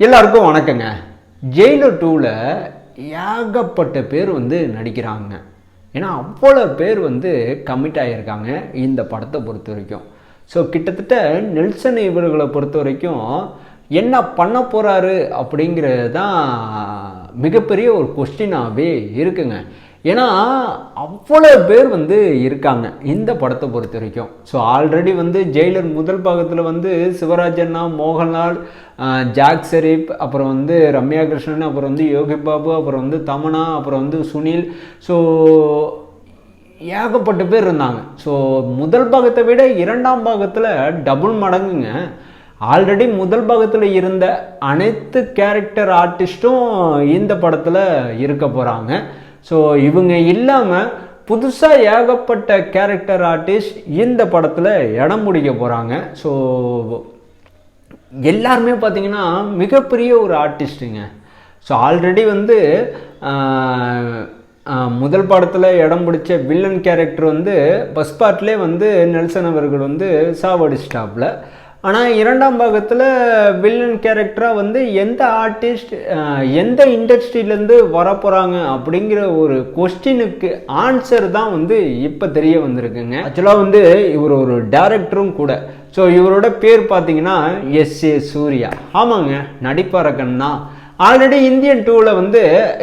எல்லாருக்கும் வணக்கங்க. ஜெயிலர் 2ல ஏகப்பட்ட பேர் நடிக்கிறாங்க. ஏன்னா அவ்வளோ பேர் கமிட் ஆகியிருக்காங்க இந்த படத்தை பொறுத்த வரைக்கும். ஸோ கிட்டத்தட்ட நெல்சன் இவர்களை பொறுத்த வரைக்கும் என்ன பண்ண போகிறாரு அப்படிங்கிறது தான் மிகப்பெரிய ஒரு கொஸ்டினாகவே இருக்குங்க. ஏன்னா அவ்வளோ பேர் இருக்காங்க இந்த படத்தை பொறுத்த வரைக்கும். ஸோ ஆல்ரெடி ஜெயிலர் முதல் பாகத்தில் சிவராஜண்ணா, மோகன்லால், ஜாக் ஷெரீப், அப்புறம் ரம்யா கிருஷ்ணன், அப்புறம் யோகி பாபு, அப்புறம் தமனா, அப்புறம் சுனில், ஸோ ஏகப்பட்ட பேர் இருந்தாங்க. ஸோ முதல் பாகத்தை விட இரண்டாம் பாகத்தில் டபுள் மடங்குங்க. ஆல்ரெடி முதல் பாகத்தில் இருந்த அனைத்து கேரக்டர் ஆர்டிஸ்ட்டும் இந்த படத்தில் இருக்க போகிறாங்க. ஸோ இவங்க இல்லாமல் புதுசாக ஏகப்பட்ட கேரக்டர் ஆர்டிஸ்ட் இந்த படத்தில் இடம் பிடிக்க போகிறாங்க. ஸோ எல்லாருமே பார்த்திங்கன்னா மிகப்பெரிய ஒரு ஆர்டிஸ்ட்டுங்க. ஸோ ஆல்ரெடி முதல் படத்தில் இடம் பிடிச்ச வில்லன் கேரக்டர் ஃபஸ்ட் பார்ட்லேயே நெல்சன் அவர்கள் சாவடிச்சிட்டாப்ல. ஆனால் இரண்டாம் பாகத்தில் வில்லன் கேரக்டராக எந்த ஆர்டிஸ்ட் எந்த இண்டஸ்ட்ரியிலேருந்து வரப்போகிறாங்க அப்படிங்கிற ஒரு கொஸ்டினுக்கு ஆன்சர் தான் இப்போ தெரிய வந்திருக்குங்க. ஆக்சுவலாக இவர் ஒரு டைரக்டரும் கூட. ஸோ இவரோட பேர் பார்த்தீங்கன்னா எஸ்.ஏ. சூர்யா. ஆமாங்க, நடிப்பாரக்கன் தான். ஆல்ரெடி இந்தியன் 2ல்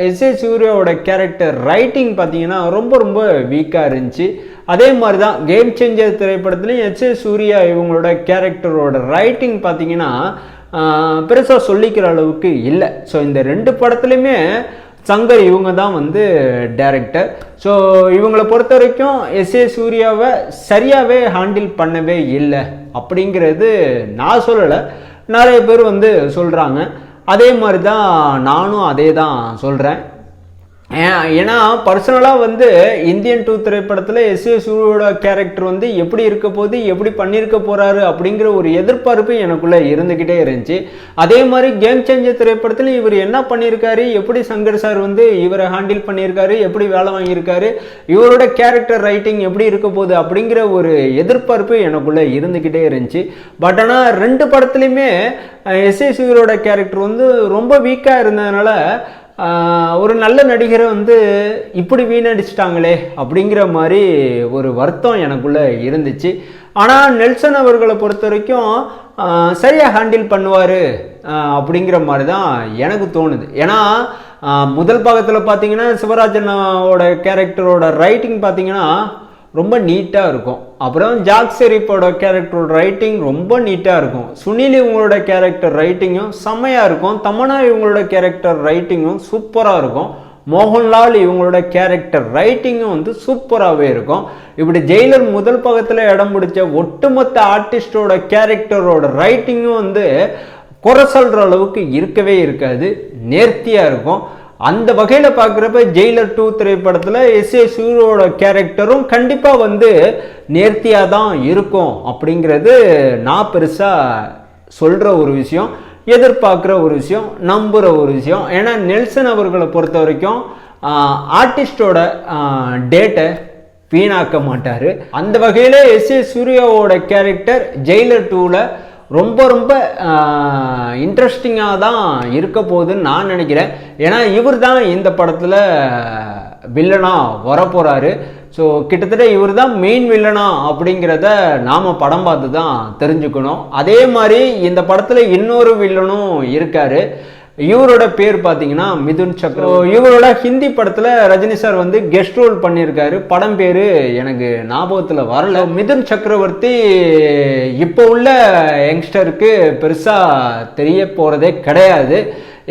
எஸ்.ஏ. சூர்யாவோட கேரக்டர் ரைட்டிங் பார்த்தீங்கன்னா ரொம்ப வீக்காக இருந்துச்சு. அதே மாதிரி தான் கேம் சேஞ்சர் திரைப்படத்துலையும் எஸ்.ஏ. சூர்யா இவங்களோட கேரக்டரோட ரைட்டிங் பார்த்தீங்கன்னா பெருசாக சொல்லிக்கிற அளவுக்கு இல்லை. ஸோ இந்த ரெண்டு படத்துலையுமே சங்கர் இவங்க தான் டைரக்டர். ஸோ இவங்களை பொறுத்த வரைக்கும் எஸ்.ஏ. சூர்யாவை சரியாகவே ஹேண்டில் பண்ணவே இல்லை அப்படிங்கிறது நான் சொல்லலை, நிறைய பேர் சொல்கிறாங்க. அதே மாதிரி தான் நானும் அதே தான் சொல்கிறேன். ஏன்னா பர்சனலாக இந்தியன் 2 திரைப்படத்தில் எஸ்.ஏ. சூர்யாவோட கேரக்டர் எப்படி இருக்க போது, எப்படி பண்ணியிருக்க போகிறாரு அப்படிங்கிற ஒரு எதிர்பார்ப்பு எனக்குள்ளே இருந்துக்கிட்டே இருந்துச்சு. அதே மாதிரி கேம் சேஞ்சர் திரைப்படத்தில் இவர் என்ன பண்ணியிருக்காரு, எப்படி சங்கர் சார் இவரை ஹேண்டில் பண்ணியிருக்காரு, எப்படி வேலை வாங்கியிருக்காரு, இவரோட கேரக்டர் ரைட்டிங் எப்படி இருக்க போகுது அப்படிங்கிற ஒரு எதிர்பார்ப்பு எனக்குள்ளே இருந்துக்கிட்டே இருந்துச்சு. பட் ஆனால் ரெண்டு படத்துலையுமே எஸ்.ஏ. சூர்யாவோட கேரக்டர் ரொம்ப வீக்காக இருந்ததுனால ஒரு நல்ல நடிகரை இப்படி வீணடிச்சிட்டாங்களே அப்படிங்கிற மாதிரி ஒரு வருத்தம் எனக்குள்ளே இருந்துச்சு. ஆனால் நெல்சன் அவர்களை பொறுத்த வரைக்கும் சரியாக ஹேண்டில் பண்ணுவார் அப்படிங்கிற மாதிரி தான் எனக்கு தோணுது. ஏன்னா முதல் பாகத்தில் பார்த்தீங்கன்னா சிவராஜண்ணாவோட கேரக்டரோட ரைட்டிங் பார்த்தீங்கன்னா ரொம்ப நீட்டாக இருக்கும். அப்புறம் ஜாக் ஷெரீப்போட கேரக்டரோட ரைட்டிங் ரொம்ப நீட்டாக இருக்கும். சுனில் இவங்களோட கேரக்டர் ரைட்டிங்கும் செம்மையாக இருக்கும். தமனா இவங்களோட கேரக்டர் ரைட்டிங்கும் சூப்பராக இருக்கும். மோகன்லால் இவங்களோட கேரக்டர் ரைட்டிங்கும் சூப்பராகவே இருக்கும். இப்படி ஜெயிலர் முதல் பாகத்தில் இடம் பிடிச்ச ஒட்டுமொத்த ஆர்டிஸ்டோட கேரக்டரோட ரைட்டிங்கும் குறை சொல்கிற அளவுக்கு இருக்கவே இருக்காது, நேர்த்தியாக இருக்கும். அந்த வகையில் பார்க்குறப்ப ஜெயிலர் 2 திரைப்படத்தில் எஸ்.ஏ. சூர்யாவோட கேரக்டரும் கண்டிப்பாக நேர்த்தியாக தான் இருக்கும் அப்படிங்கிறது நான் பெருசாக சொல்கிற ஒரு விஷயம், எதிர்பார்க்குற ஒரு விஷயம், நம்புகிற ஒரு விஷயம். ஏன்னா நெல்சன் அவர்களை பொறுத்த வரைக்கும் ஆர்டிஸ்டோட டேட்டை வீணாக்க மாட்டார். அந்த வகையில் எஸ்.ஏ. சூர்யாவோட கேரக்டர் ஜெயிலர் 2ல் ரொம்ப இன்ட்ரெஸ்டிங்காக தான் இருக்க போகுதுன்னு நான் நினைக்கிறேன். ஏன்னா இவர் தான் இந்த படத்தில் வில்லனாக வரப்போகிறாரு. ஸோ கிட்டத்தட்ட இவர் தான் மெயின் வில்லனா அப்படிங்கிறத நாம் படம் பார்த்து தான் தெரிஞ்சுக்கணும். அதே மாதிரி இந்த படத்தில் இன்னொரு வில்லனும் இருக்கார். இவரோட பேர் பார்த்தீங்கன்னா மிதுன் சக்கரவர்த்தி. இவரோட ஹிந்தி படத்தில் ரஜினி சார் கெஸ்ட் ரோல் பண்ணியிருக்காரு. படம் பேர் எனக்கு ஞாபகத்தில் வரல. மிதுன் சக்கரவர்த்தி இப்போ உள்ள யங்ஸ்டருக்கு பெருசாக தெரிய போகிறதே கிடையாது.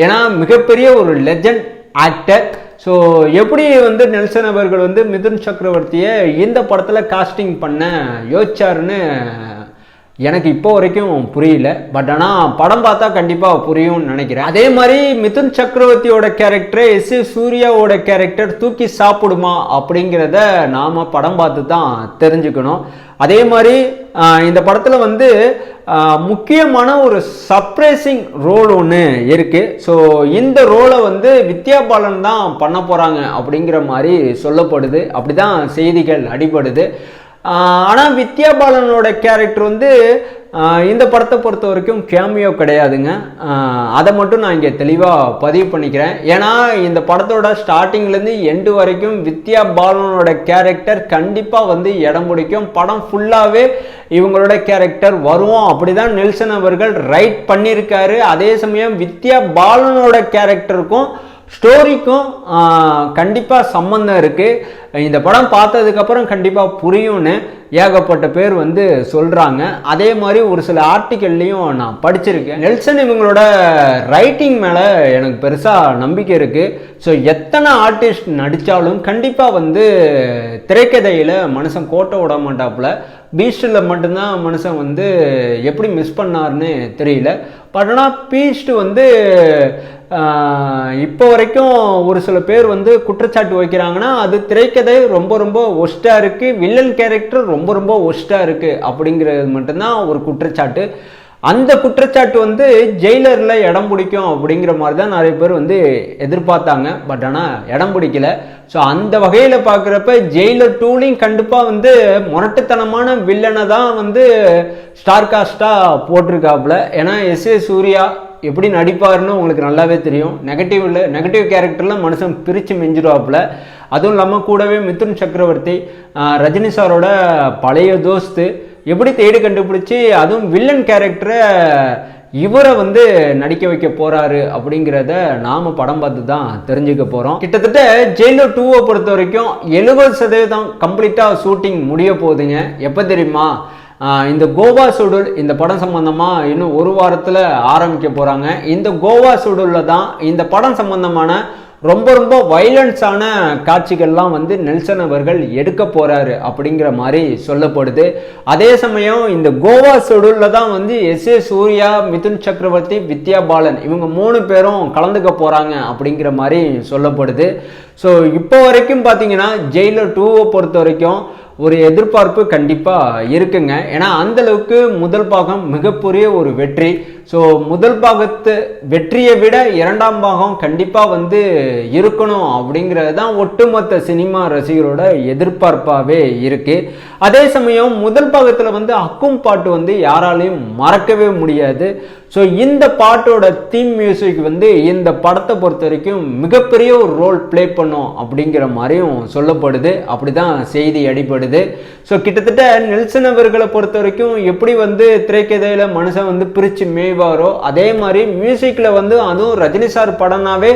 ஏன்னா மிகப்பெரிய ஒரு லெஜண்ட் ஆக்டர். ஸோ எப்படி நெல்சன் அவர்கள் மிதுன் சக்கரவர்த்தியை இந்த படத்தில் காஸ்டிங் பண்ண யோசிச்சாருன்னு எனக்கு இப்போ வரைக்கும் புரியல. பட் ஆனால் படம் பார்த்தா கண்டிப்பாக புரியும்னு நினைக்கிறேன். அதே மாதிரி மிதுன் சக்கரவர்த்தியோட கேரக்டரை எஸ்.ஏ. சூர்யாவோட கேரக்டர் தூக்கி சாப்பிடுமா அப்படிங்கிறத நாம் படம் பார்த்து தான் தெரிஞ்சுக்கணும். அதே மாதிரி இந்த படத்தில் முக்கியமான ஒரு சர்ப்ரைசிங் ரோல் ஒன்று இருக்குது. ஸோ இந்த ரோலை வித்யா பாலன் தான் பண்ண போகிறாங்க அப்படிங்கிற மாதிரி சொல்லப்படுது. அப்படி தான் செய்திகள் அடிபடுது. ஆனால் வித்யா பாலனோட கேரக்டர் வந்து இந்த படத்தை பொறுத்த வரைக்கும் கேமியோ கிடையாதுங்க. அதை மட்டும் நான் இங்கே தெளிவாக பதிவு பண்ணிக்கிறேன். ஏன்னா இந்த படத்தோட ஸ்டார்டிங்லேருந்து எண்டு வரைக்கும் வித்யா பாலனோட கேரக்டர் கண்டிப்பாக வந்து இடம் பிடிக்கும். படம் ஃபுல்லாகவே இவங்களோட கேரக்டர் வருவோம் அப்படிதான் நெல்சன் அவர்கள் ரைட் பண்ணியிருக்காரு. அதே சமயம் வித்யா பாலனோட கேரக்டருக்கும் ஸ்டோரிக்கும் கண்டிப்பாக சம்மந்தம் இருக்குது. இந்த படம் பார்த்ததுக்கப்புறம் கண்டிப்பாக புரியும்னு ஏகப்பட்ட பேர் வந்து சொல்கிறாங்க. அதே மாதிரி ஒரு சில ஆர்டிக்கல்லையும் நான் படிச்சிருக்கேன். நெல்சன் இவங்களோட ரைட்டிங் மேலே எனக்கு பெருசாக நம்பிக்கை இருக்குது. ஸோ எத்தனை ஆர்டிஸ்ட் நடித்தாலும் கண்டிப்பாக வந்து திரைக்கதையில் மனுஷன் கோட்டை விட மாட்டாப்புல. பீஸ்டில் மட்டும்தான் மனுஷன் வந்து எப்படி மிஸ் பண்ணார்னு தெரியல. பட் ஆனால் பீஸ்ட் வந்து இப்போ வரைக்கும் ஒரு சில பேர் வந்து குற்றச்சாட்டு வைக்கிறாங்கன்னா அது திரைக்கதை ரொம்ப ரொம்ப ஒஸ்ட்டாக இருக்குது, வில்லன் கேரக்டர் ரொம்ப ரொம்ப ஒஸ்ட்டாக இருக்குது அப்படிங்கிறது மட்டும்தான் ஒரு குற்றச்சாட்டு. அந்த குற்றச்சாட்டு வந்து ஜெயிலரில் இடம் பிடிக்கும் அப்படிங்கிற மாதிரி தான் நிறைய பேர் வந்து எதிர்பார்த்தாங்க. பட் ஆனால் இடம் பிடிக்கல. ஸோ அந்த வகையில் பார்க்குறப்ப ஜெயிலர் 2லையும் கண்டிப்பாக வந்து முரட்டுத்தனமான வில்லனை தான் வந்து ஸ்டார் காஸ்டாக போட்டிருக்காப்புல. ஏன்னா எஸ்.ஏ. சூர்யா எப்படி நடிப்பாருன்னு உங்களுக்கு நல்லாவே தெரியும். நெகட்டிவ் கேரக்டரில் மனுஷன் பிரித்து மெஞ்சிடுவாப்புல. அதுவும் இல்லாமல் கூடவே மிதுன் சக்கரவர்த்தி ரஜினி சாரோட பழைய தோஸ்து எப்படி தேடி கண்டுபிடிச்சி அதுவும் வில்லன் கேரக்டரை இவரை வந்து நடிக்க வைக்க போறாரு அப்படிங்கிறத நாம படம் பார்த்து தான் தெரிஞ்சுக்க போறோம். கிட்டத்தட்ட ஜெயிலர் 2-வை பொறுத்த வரைக்கும் 70% கம்ப்ளீட்டா ஷூட்டிங் முடிய போகுதுங்க. எப்போ தெரியுமா? இந்த கோவா ஷெட்யூல் இந்த படம் சம்பந்தமா இன்னும் ஒரு வாரத்தில் ஆரம்பிக்க போறாங்க. இந்த கோவா ஷெட்யூலில் தான் இந்த படம் சம்பந்தமான ரொம்ப ரொம்ப வைலன்ஸான காட்சிகள்லாம் வந்து நெல்சன் அவர்கள் எடுக்க போறாரு அப்படிங்கிற மாதிரி சொல்லப்படுது. அதே சமயம் இந்த கோவா ஷெட்யூலில் தான் வந்து எஸ்.ஏ. சூர்யா, மிதுன் சக்கரவர்த்தி, வித்யா பாலன் இவங்க 3 பேரும் கலந்துக்க போறாங்க அப்படிங்கிற மாதிரி சொல்லப்படுது. ஸோ இப்போ வரைக்கும் பார்த்தீங்கன்னா ஜெயிலர் 2-வை பொறுத்த வரைக்கும் ஒரு எதிர்பார்ப்பு கண்டிப்பாக இருக்குங்க. ஏன்னா அந்தளவுக்கு முதல் பாகம் மிகப்பெரிய ஒரு வெற்றி. ஸோ முதல் பாகத்து வெற்றியை விட 2ஆம் பாகம் கண்டிப்பாக வந்து இருக்கணும் அப்படிங்கிறது தான் ஒட்டுமொத்த சினிமா ரசிகரோட எதிர்பார்ப்பாகவே இருக்குது. அதே சமயம் முதல் பாகத்தில் வந்து அக்கும் பாட்டு வந்து யாராலையும் மறக்கவே முடியாது. ஸோ இந்த பாட்டோட தீம் மியூசிக் வந்து இந்த படத்தை பொறுத்த வரைக்கும் மிகப்பெரிய ஒரு ரோல் ப்ளே பண்ணும் அப்படிங்கிற மாதிரியும் சொல்லப்படுது. அப்படி தான் செய்தி அடிப்படுது. ஸோ கிட்டத்தட்ட நெல்சன் அவர்களை பொறுத்த வரைக்கும் எப்படி வந்து திரைக்கதையில் மனுஷன் வந்து பிரித்து மேய்வாரோ அதே மாதிரி மியூசிக்கில் வந்து அதுவும் ரஜினி சார் படம்னாவே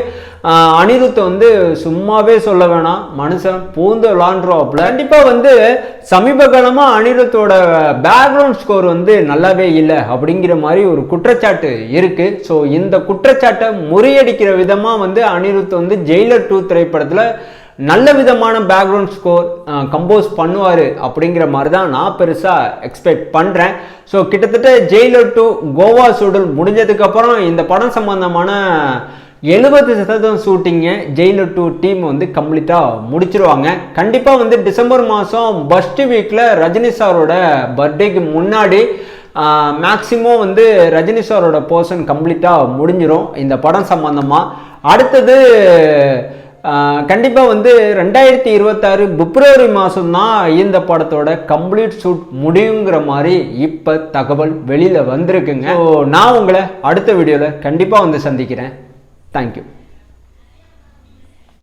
அனிருத்தை வந்து சும்மாவே சொல்ல வேணாம், மனுஷன் பூந்து விளாண்டுருவாப்புல. கண்டிப்பாக வந்து சமீப காலமாக அனிருத்தோட பேக்ரவுண்ட் ஸ்கோர் வந்து நல்லாவே இல்லை அப்படிங்கிற மாதிரி ஒரு குற்றச்சாட்டு இருக்கு. ஸோ இந்த குற்றச்சாட்டை முறியடிக்கிற விதமாக வந்து அனிருத் வந்து ஜெயிலர் 2 திரைப்படத்தில் நல்ல விதமான பேக்ரவுண்ட் ஸ்கோர் கம்போஸ் பண்ணுவார் அப்படிங்கிற மாதிரி தான் நான் பெருசாக எக்ஸ்பெக்ட் பண்ணுறேன். ஸோ கிட்டத்தட்ட ஜெயிலர் 2 கோவா ஷெட்யூல் முடிஞ்சதுக்கப்புறம் இந்த படம் சம்பந்தமான 70% ஷூட்டிங்கை ஜெயிலர் 2 டீம் வந்து கம்ப்ளீட்டாக முடிச்சிருவாங்க. கண்டிப்பாக வந்து டிசம்பர் மாதம் ஃபர்ஸ்ட் வீக்கில் ரஜினி சாரோட பர்த்டேக்கு முன்னாடி மேக்சிமம் வந்து ரஜினி சாரோட போர்ஷன் கம்ப்ளீட்டாக முடிஞ்சிடும் இந்த படம் சம்பந்தமாக. அடுத்தது கண்டிப்பாக வந்து 2026 பிப்ரவரி மாதம் தான் இந்த படத்தோட கம்ப்ளீட் ஷூட் முடியுங்கிற மாதிரி இப்போ தகவல் வெளியில் வந்திருக்குங்க. ஸோ நான் உங்களை அடுத்த வீடியோவில் கண்டிப்பாக வந்து சந்திக்கிறேன். தேங்க்யூ.